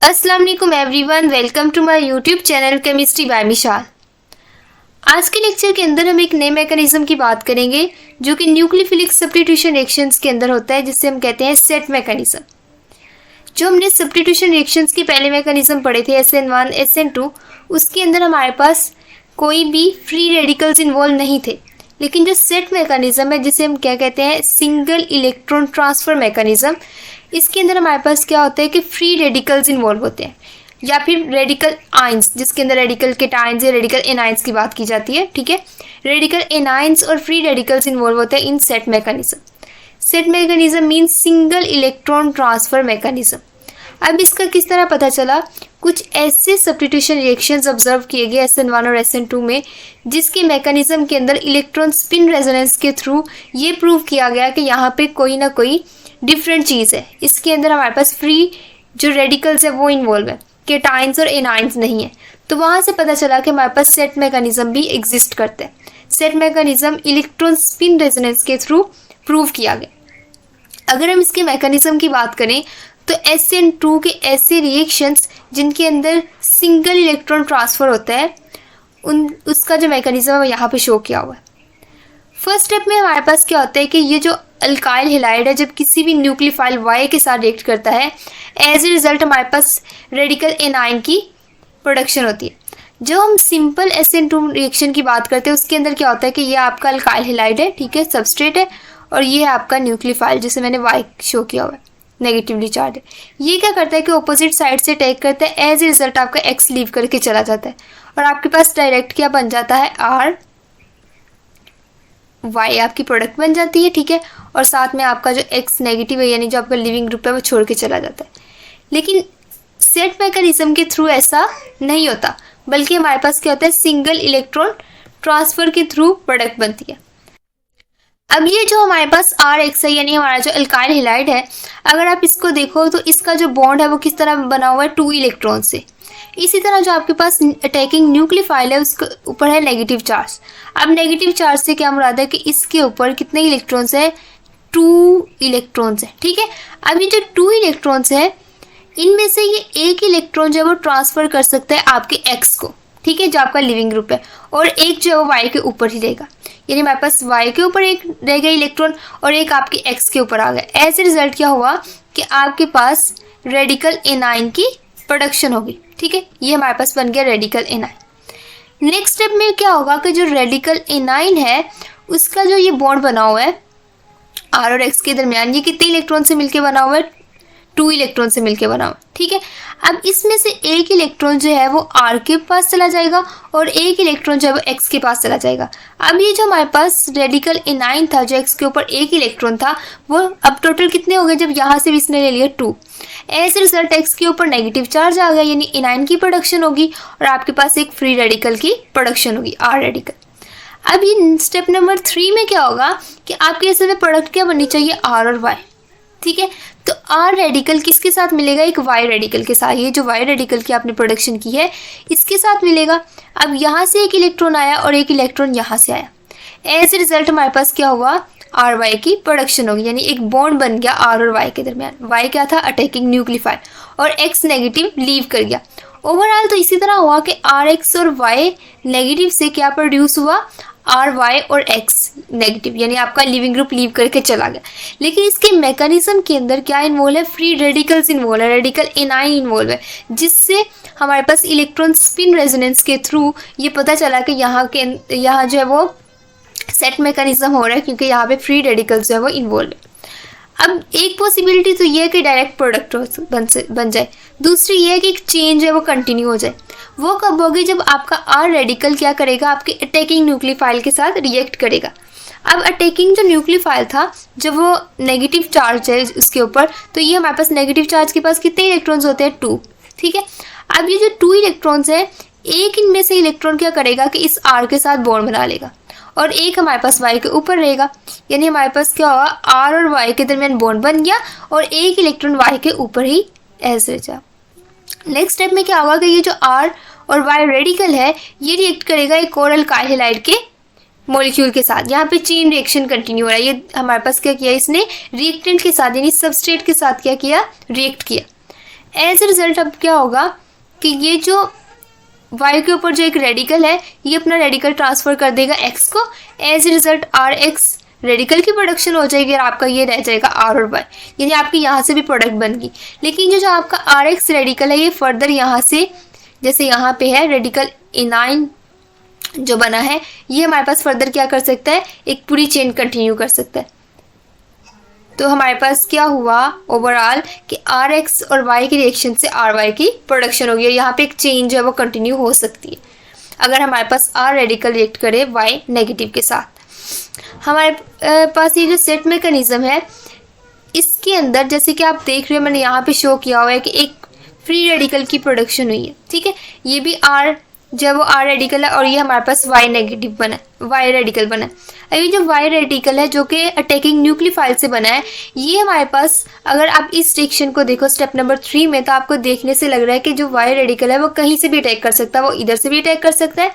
अस्सलाम वालेकुम everyone, welcome to my YouTube channel chemistry by Mishal. आज के लेक्चर के अंदर हम एक नए मैकेनिज्म की बात करेंगे जो कि न्यूक्लियोफिलिक सब्स्टिट्यूशन रिएक्शंस के अंदर होता है, जिससे हम कहते हैं सेट मैकेनिज्म। जो हमने सब्स्टिट्यूशन रिएक्शंस के पहले मैकेनिज्म पढ़े थे SN1 SN2, उसके अंदर हमारे पास कोई भी फ्री रेडिकल्स इन्वॉल्व नहीं थे। लेकिन जो सेट मैकेनिज्म है, जिसे हम क्या कहते हैं सिंगल इलेक्ट्रॉन ट्रांसफर मैकेनिज्म, इसके अंदर हमारे पास क्या होता है कि फ्री रेडिकल्स इन्वॉल्व होते हैं, या फिर रेडिकल आइंस, जिसके अंदर रेडिकल केटाइंस या रेडिकल एनाइंस की बात की जाती है। ठीक है, रेडिकल एनाइंस और फ्री रेडिकल्स इन्वॉल्व होते हैं इन set mechanism. Set mechanism means single electron transfer mechanism. अब इसका किस तरह पता चला? कुछ ऐसे सब्स्टिट्यूशन रिएक्शंस ऑब्जर्व किए गए SN1 और SN2 में, जिसके मैकेनिज्म के अंदर इलेक्ट्रॉन स्पिन रेजोनेंस के थ्रू ये प्रूव किया गया कि यहाँ पे कोई ना कोई डिफरेंट चीज़ है। इसके अंदर हमारे पास फ्री जो रेडिकल्स है वो इन्वॉल्व है, केटाइंस और एनाइंस नहीं है। तो वहाँ से पता चला कि हमारे पास सेट मैकेनिज्म भी एग्जिस्ट करते हैं। Set mechanism electron spin resonance के थ्रू प्रूव किया गया। अगर हम इसके मैकेनिज्म की बात करें तो SN2 के ऐसे रिएक्शंस जिनके अंदर सिंगल इलेक्ट्रॉन ट्रांसफर होता है, उसका जो मैकेनिज्म है यहाँ पे शो किया हुआ है। फर्स्ट स्टेप में हमारे पास क्या होता है कि ये जो अल्काइल हैलाइड है, जब किसी भी न्यूक्लियोफाइल Y के साथ रिएक्ट करता है, एज ए रिजल्ट हमारे पास रेडिकल एनाइन की प्रोडक्शन होती है। जब हम सिंपल SN2 रिएक्शन की बात करते हैं, उसके अंदर क्या होता है कि ये आपका अल्काइल हैलाइड है, ठीक है, सबस्ट्रेट है, और ये है आपका न्यूक्लियोफाइल जिसे मैंने Y शो किया हुआ है, नेगेटिवली चार्ज है। ये क्या करता है कि ऑपोजिट साइड से अटैक करता है, एज ए रिजल्ट आपका X लीव करके चला जाता है, और आपके पास डायरेक्ट क्या बन जाता है, Y आपकी प्रोडक्ट बन जाती है। ठीक है, और साथ में आपका जो X नेगेटिव है, यानी जो आपका लिविंग ग्रुप है, वो छोड़ के चला जाता है। लेकिन सेट मैकेनिज्म के थ्रू ऐसा नहीं होता, बल्कि हमारे पास क्या होता है, सिंगल इलेक्ट्रॉन ट्रांसफर के थ्रू प्रोडक्ट बनती है। अब ये जो हमारे पास RX है, यानी हमारा जो अल्काइल हैलाइड है, अगर आप इसको देखो तो इसका जो बॉन्ड है वो किस तरह बना हुआ है, 2 इलेक्ट्रॉन से। इसी तरह जो आपके पास अटैकिंग न्यूक्लियोफाइल है, उसके ऊपर है नेगेटिव चार्ज। अब नेगेटिव चार्ज से क्या मुराद है कि इसके ऊपर कितने इलेक्ट्रॉन्स है, 2 इलेक्ट्रॉन्स है। ठीक है, अब ये जो 2 इलेक्ट्रॉन्स है, इनमें से ये एक इलेक्ट्रॉन जो है वो ट्रांसफर कर सकता है आपके X को, ठीक है, जो आपका लिविंग ग्रुप है, और एक जो है वो Y के ऊपर ही रहेगा। यानी हमारे पास Y के ऊपर एक रह गया इलेक्ट्रॉन और एक आपके X के ऊपर आ गया। ऐसे रिजल्ट क्या हुआ कि आपके पास रेडिकल एनाइन की प्रोडक्शन होगी। ठीक है, ये हमारे पास बन गया रेडिकल एनाइन। नेक्स्ट स्टेप में क्या होगा कि जो रेडिकल एनाइन है, उसका जो ये बॉन्ड बना हुआ है R और X के दरमियान, ये कितने इलेक्ट्रॉन से मिलके बना हुआ है, 2 इलेक्ट्रॉन से मिलके बना हुआ। ठीक है, अब इसमें से एक इलेक्ट्रॉन जो है वो R के पास चला जाएगा और एक इलेक्ट्रॉन जो है वो X के पास चला जाएगा। अब ये जो हमारे पास रेडिकल एनाइन था, जो X के ऊपर एक इलेक्ट्रॉन था, वो अब टोटल कितने हो गए, जब यहाँ से भी इसने ले लिया 2। एज रिजल्ट X के ऊपर नेगेटिव चार्ज आ गया, यानी एनाइन की प्रोडक्शन होगी और आपके पास एक फ्री रेडिकल की प्रोडक्शन होगी, R रेडिकल। अब ये स्टेप नंबर 3 में क्या होगा कि आपके ऐसे में प्रोडक्ट क्या बननी चाहिए, R और Y। ठीक है, तो R रेडिकल किसके साथ मिलेगा, एक Y रेडिकल के साथ। ये जो Y रेडिकल की आपने प्रोडक्शन की है, इसके साथ मिलेगा। अब यहाँ से एक इलेक्ट्रॉन आया और एक इलेक्ट्रॉन यहाँ से आया, एज ए रिजल्ट हमारे पास क्या हुआ, RY की प्रोडक्शन होगी, यानी एक बॉन्ड बन गया R और Y के दरमियान। Y क्या था, अटैकिंग न्यूक्लियोफाइल, और X नेगेटिव लीव कर गया। ओवरऑल तो इसी तरह हुआ कि RX और Y नेगेटिव से क्या प्रोड्यूस हुआ, RY और X नेगेटिव, यानी आपका लिविंग ग्रुप लीव करके चला गया। लेकिन इसके मैकेनिज्म के अंदर क्या इन्वॉल्व है, फ्री रेडिकल्स इन्वॉल्व है, रेडिकल एनाइन इन्वॉल्व है, जिससे हमारे पास इलेक्ट्रॉन स्पिन रेजोनेंस के थ्रू ये पता चला कि यहाँ जो है वो सेट मैकेनिज्म हो रहा है, क्योंकि यहाँ पे फ्री रेडिकल्स जो है वो इन्वॉल्व है। अब एक पॉसिबिलिटी तो ये है कि डायरेक्ट प्रोडक्ट बन जाए, दूसरी ये है कि एक चेंज है वो कंटिन्यू हो जाए। वो कब होगी, जब आपका R रेडिकल क्या करेगा, आपके अटैकिंग न्यूक्लियोफाइल के साथ रिएक्ट करेगा। अब अटैकिंग जो न्यूक्लियोफाइल था, जब वो नेगेटिव चार्ज है उसके ऊपर, तो ये हमारे पास नेगेटिव चार्ज के पास कितने इलेक्ट्रॉन्स होते हैं, 2। ठीक है, अब ये जो 2 इलेक्ट्रॉन्स है, एक इनमें से इलेक्ट्रॉन क्या करेगा कि इस R के साथ बॉन्ड बना लेगा, और एक हमारे पास Y के ऊपर रहेगा। यानी हमारे पास क्या होगा, R और Y के दरमियान बॉन्ड बन गया और एक इलेक्ट्रॉन Y के ऊपर ही ऐसे जा। नेक्स्ट स्टेप में क्या होगा कि ये जो R और Y रेडिकल है, ये रिएक्ट करेगा एक और अल्काइल हैलाइड के मॉलिक्यूल के साथ। यहाँ पे चेन रिएक्शन कंटिन्यू हो रहा है। ये हमारे पास क्या किया, इसने रिएक्टेंट के साथ यानी सबस्ट्रेट के साथ क्या किया, रिएक्ट किया। एज ए रिजल्ट अब क्या होगा कि ये जो वाई के ऊपर जो एक रेडिकल है ये अपना रेडिकल ट्रांसफर कर देगा एक्स को, as a result R X radical की प्रोडक्शन हो जाएगी और आपका ये रह जाएगा आर और वाई, यानी आपकी यहाँ से भी प्रोडक्ट बन गई। लेकिन जो आपका आर एक्स रेडिकल है ये फर्दर यहाँ से, जैसे यहाँ पे है रेडिकल एनाइन जो बना है, ये हमारे पास फर्दर क्या कर सकता है, एक पूरी चेन कंटिन्यू कर सकता है। तो हमारे पास क्या हुआ ओवरऑल कि आर एक्स और वाई के रिएक्शन से आर वाई की प्रोडक्शन होगी और यहाँ पे एक चेन जो है वो कंटिन्यू हो सकती है अगर हमारे पास आर रेडिकल रिएक्ट करे वाई नेगेटिव के साथ। हमारे पास ये जो सेट मैकेनिज्म है इसके अंदर जैसे कि आप देख रहे हो मैंने यहाँ पे शो किया हुआ है कि एक फ्री रेडिकल की प्रोडक्शन हुई है, ठीक है। ये भी आर जब वो आर रेडिकल है और ये हमारे पास वाई नेगेटिव बना है, वाई रेडिकल बना है। अभी जो वाई रेडिकल है जो कि अटैकिंग न्यूक्लियोफाइल से बना है, ये हमारे पास अगर आप इस रिएक्शन को देखो स्टेप नंबर 3 में तो आपको देखने से लग रहा है कि जो वाई रेडिकल है वो कहीं से भी अटैक कर सकता है, वो इधर से भी अटैक कर सकता है,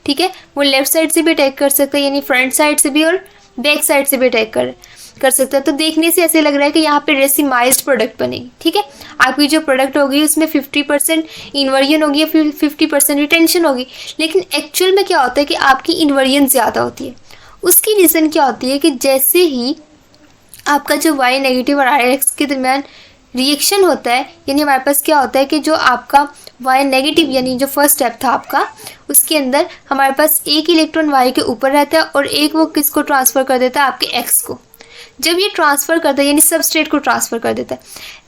ठीक है, वो लेफ्ट साइड से भी अटैक कर सकता है यानी फ्रंट साइड से भी और बैक साइड से भी अटैक कर सकता है। तो देखने से ऐसे लग रहा है कि यहाँ पे रेसिमाइज्ड प्रोडक्ट बनेगी, ठीक है। आपकी जो प्रोडक्ट होगी उसमें 50% इन्वर्जन होगी या फिर 50% रिटेंशन होगी, लेकिन एक्चुअल में क्या होता है कि आपकी इन्वर्जन ज़्यादा होती है। उसकी रीज़न क्या होती है कि जैसे ही आपका जो वाई नेगेटिव और आर एक्स के दरमियान रिएक्शन होता है, यानी हमारे पास क्या होता है कि जो आपका वाई नेगेटिव यानी जो फर्स्ट स्टेप था आपका, उसके अंदर हमारे पास एक इलेक्ट्रॉन वाई के ऊपर रहता है और एक वो किसको ट्रांसफ़र कर देता है, आपके एक्स को। जब ये ट्रांसफ़र करता है यानी सबस्ट्रेट को ट्रांसफ़र कर देता है,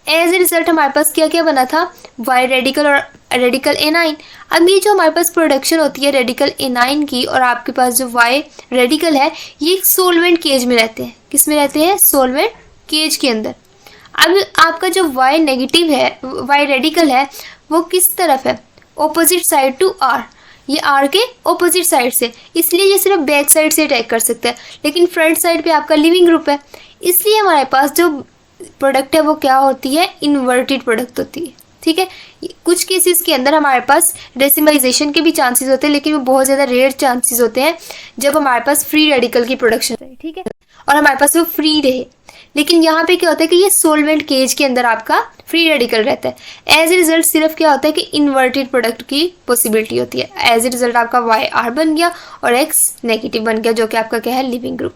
एज ए रिजल्ट हमारे पास क्या क्या बना था, वाई रेडिकल और रेडिकल एनाइन। अब ये जो हमारे पास प्रोडक्शन होती है रेडिकल एनाइन की और आपके पास जो वाई रेडिकल है ये एक सोलवेंट केज में रहते हैं। किस में रहते हैं, सोलवेंट केज के अंदर। अब आपका जो वाई नेगेटिव है, वाई रेडिकल है, वो किस तरफ है, ऑपोजिट साइड टू आर, ये आर के ऑपोजिट साइड से, इसलिए ये सिर्फ बैक साइड से अटैक कर सकता है। लेकिन फ्रंट साइड पे आपका लिविंग ग्रुप है, इसलिए हमारे पास जो प्रोडक्ट है वो क्या होती है, इन्वर्टेड प्रोडक्ट होती है, ठीक है। कुछ केसेस के अंदर हमारे पास डेसिमलाइजेशन के भी चांसेस होते हैं, लेकिन वो बहुत ज़्यादा रेयर चांसेस होते हैं जब हमारे पास फ्री रेडिकल की प्रोडक्शन रहे, ठीक है, और हमारे पास वो फ्री रहे। लेकिन यहाँ पे क्या होता है कि ये सोलवेंट केज के अंदर आपका फ्री रेडिकल रहता है। एज ए रिजल्ट सिर्फ क्या होता है कि इन्वर्टेड प्रोडक्ट की पॉसिबिलिटी होती है। एज ए रिजल्ट आपका वाई आर बन गया और एक्स नेगेटिव बन गया, जो कि आपका क्या है, लिविंग ग्रुप।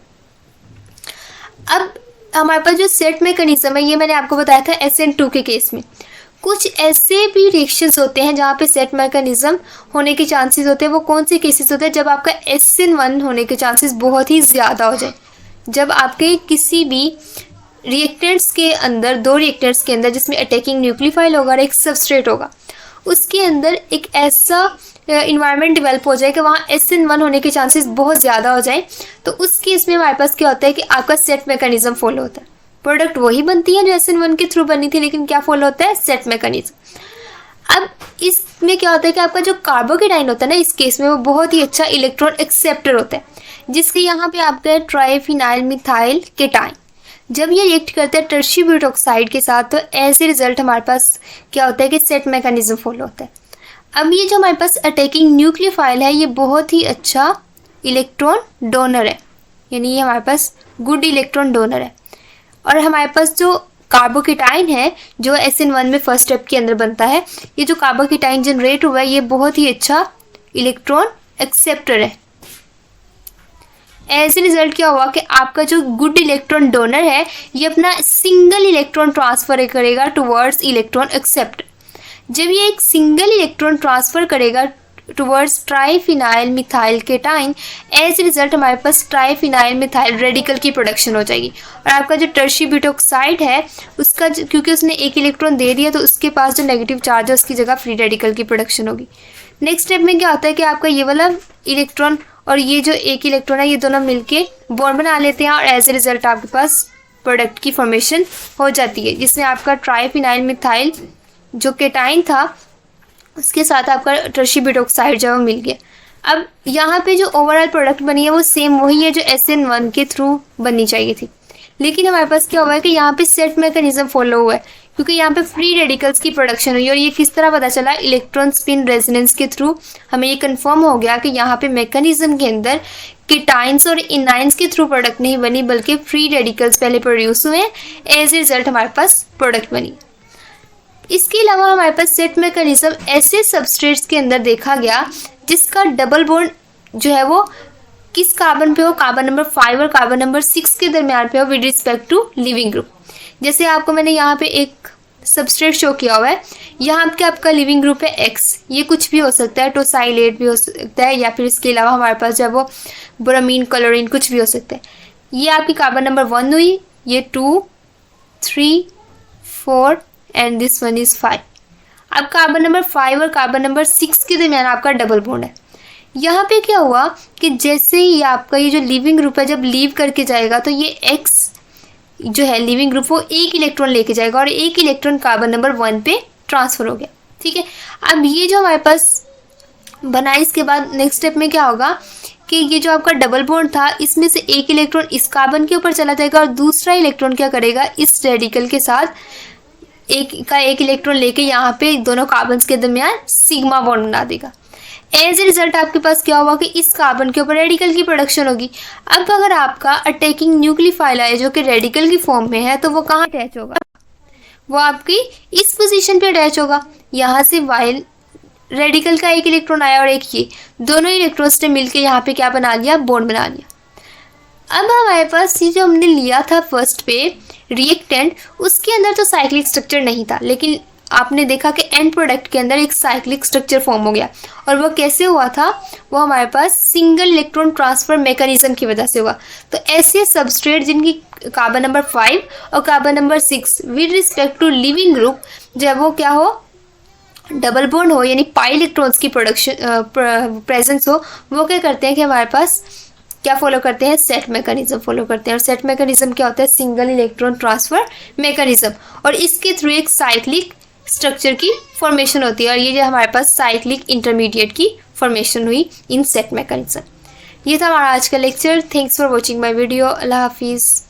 अब हमारे पास जो सेट मैकेनिज्म है ये मैंने आपको बताया था SN2 के केस में। कुछ ऐसे भी रिएक्शंस होते हैं जहाँ पे सेट मैकेनिज्म होने के चांसेस होते हैं। वो कौन से केसेस होते हैं, जब आपका SN1 होने के चांसेस बहुत ही ज़्यादा हो जाए। जब आपके किसी भी रिएक्टेंट्स के अंदर, दो रिएक्टेंट्स के अंदर जिसमें अटैकिंग न्यूक्लियोफाइल होगा और एक सबस्ट्रेट होगा, उसके अंदर एक ऐसा इन्वायरमेंट डेवलप हो जाए कि वहाँ SN1 होने के चांसेस बहुत ज़्यादा हो जाए, तो उस केस में हमारे पास क्या होता है कि आपका सेट मैकेनिज्म फॉलो होता है। प्रोडक्ट वही बनती है जो SN1 के थ्रू बनी थी, लेकिन क्या फॉलो होता है, सेट मैकेनिज्म। अब इसमें क्या होता है कि आपका जो कार्बोकेटाइन होता है ना, इस केस में वो बहुत ही अच्छा इलेक्ट्रॉन एक्सेप्टर होता है, जिसके यहाँ पे आपका ट्राइफिनाइल मिथाइल केटाइन। जब ये रिएक्ट करता है टर्शियरी ब्यूटाऑक्साइड के साथ, तो एज ए रिजल्ट हमारे पास क्या होता है कि सेट मैकेनिज्म फॉलो होता है। अब ये जो हमारे पास अटैकिंग न्यूक्लियोफाइल है ये बहुत ही अच्छा इलेक्ट्रॉन डोनर है, यानी ये हमारे पास गुड इलेक्ट्रॉन डोनर है। और हमारे पास जो कार्बोकेटाइन है जो SN1 में फर्स्ट स्टेप के अंदर बनता है, ये जो कार्बोकेटाइन जनरेट हुआ है ये बहुत ही अच्छा इलेक्ट्रॉन एक्सेप्टर है। एज ए रिजल्ट क्या हुआ कि आपका जो गुड इलेक्ट्रॉन डोनर है ये अपना सिंगल इलेक्ट्रॉन ट्रांसफर करेगा टुवर्ड्स इलेक्ट्रॉन एक्सेप्टर। जब ये एक सिंगल इलेक्ट्रॉन ट्रांसफर करेगा towards triphenyl methyl cation, as a result हमारे पास ट्राइफिनाइल मिथाइल रेडिकल की प्रोडक्शन हो जाएगी। और आपका जो टर्शियरी ब्यूटाऑक्साइड है उसका क्योंकि उसने एक इलेक्ट्रॉन दे दिया, तो उसके पास जो नेगेटिव चार्ज है उसकी जगह फ्री रेडिकल की प्रोडक्शन होगी। नेक्स्ट स्टेप में क्या होता है कि आपका ये वाला इलेक्ट्रॉन और ये जो एक इलेक्ट्रॉन है ये दोनों मिलके बॉन्ड बना लेते हैं, और एज ए रिजल्ट आपके पास प्रोडक्ट की फॉर्मेशन हो जाती है, जिसमें आपका ट्राइफिनाइल मिथाइल जो केटाइन था उसके साथ आपका टर्शियरी ब्यूटाऑक्साइड जो मिल गया। अब यहाँ पे जो ओवरऑल प्रोडक्ट बनी है वो सेम वही है जो SN1 के थ्रू बननी चाहिए थी, लेकिन हमारे पास क्या हुआ है कि यहाँ पे सेट मैकेनिज्म फॉलो हुआ है, क्योंकि यहाँ पे फ्री रेडिकल्स की प्रोडक्शन हुई। और ये किस तरह पता चला, इलेक्ट्रॉन स्पिन रेजोनेंस के थ्रू हमें ये कंफर्म हो गया कि यहाँ पे मैकेनिज्म के अंदर कीटाइंस और इनाइंस के थ्रू प्रोडक्ट नहीं बनी, बल्कि फ्री रेडिकल्स पहले प्रोड्यूस हुए, एज ए रिजल्ट हमारे पास प्रोडक्ट बनी। इसके अलावा हमारे पास सेट मैकेनिज्म ऐसे सबस्ट्रेट्स के अंदर देखा गया जिसका डबल बॉन्ड जो है वो किस कार्बन पे हो, कार्बन नंबर 5 और कार्बन नंबर 6 के दरमियान पे हो with respect to leaving group. जैसे आपको मैंने यहाँ पे एक सबस्ट्रेट शो किया हुआ है, यहाँ पे आपका लिविंग ग्रुप है एक्स, ये कुछ भी हो सकता है, टोसाइलेट भी हो सकता है, या फिर इसके अलावा हमारे पास जब वो ब्रोमीन, क्लोरीन कुछ भी हो सकता है। ये आपकी कार्बन नंबर 1 हुई, ये 2, 3, 4 एंड दिस वन इज 5। अब कार्बन नंबर 5 और कार्बन नंबर 6 के दरमियान आपका डबल बॉन्ड है। यहाँ पे क्या हुआ कि जैसे ही आपका ये जो लिविंग ग्रुप है जब लीव करके जाएगा तो ये एक्स जो है लिविंग ग्रुप वो एक इलेक्ट्रॉन लेके जाएगा और एक इलेक्ट्रॉन कार्बन नंबर 1 पे ट्रांसफर हो गया। ठीक है, अब ये जो हमारे पास बना, इसके बाद नेक्स्ट स्टेप में क्या होगा कि ये जो आपका डबल बॉन्ड था इसमें से एक इलेक्ट्रॉन इस कार्बन के ऊपर चला जाएगा और दूसरा इलेक्ट्रॉन क्या करेगा, इस रेडिकल के साथ एक इलेक्ट्रॉन लेके यहाँ पे दोनों कार्बन के दरमियान सिग्मा बॉन्ड बना देगा। एज ए रिजल्ट आपके पास क्या होगा कि इस कार्बन के ऊपर रेडिकल की प्रोडक्शन होगी। अब अगर आपका अटैकिंग न्यूक्लियोफाइल है जो कि रेडिकल की फॉर्म में है तो वो कहाँ अटैच होगा, वो आपकी इस पोजीशन पे अटैच होगा। यहाँ से वाइल रेडिकल का एक इलेक्ट्रॉन आया और एक ये दोनों इलेक्ट्रॉन्स ने मिलकर यहाँ पे क्या बना लिया, बॉन्ड बना लिया। अब हमारे पास ये जो हमने लिया था फर्स्ट पे रिएक्टेंट, उसके अंदर तो साइक्लिक स्ट्रक्चर नहीं था, लेकिन आपने देखा कि एंड प्रोडक्ट के अंदर एक साइक्लिक स्ट्रक्चर फॉर्म हो गया। और वो कैसे हुआ था, वो हमारे पास सिंगल इलेक्ट्रॉन ट्रांसफर मैकेनिज्म की वजह से हुआ। तो ऐसे सबस्ट्रेट जिनकी कार्बन नंबर 5 और carbon number 6 with respect to leaving group जब वो क्या हो, डबल बॉन्ड हो यानी पाई इलेक्ट्रॉन्स की प्रोडक्शन प्रेजेंस हो, वो क्या करते हैं कि हमारे पास क्या फॉलो करते हैं, सेट मैकेनिज्म फॉलो करते हैं। और सेट मैकेनिज्म क्या होता है, सिंगल इलेक्ट्रॉन ट्रांसफर मैकेनिज्म, और इसके थ्रू एक साइक्लिक स्ट्रक्चर की फॉर्मेशन होती है। और ये जो हमारे पास साइक्लिक इंटरमीडिएट की फॉर्मेशन हुई इन सेट मैकेनिज्म। ये था हमारा आज का lecture. Thanks for watching my video. अल्लाह हाफिज़।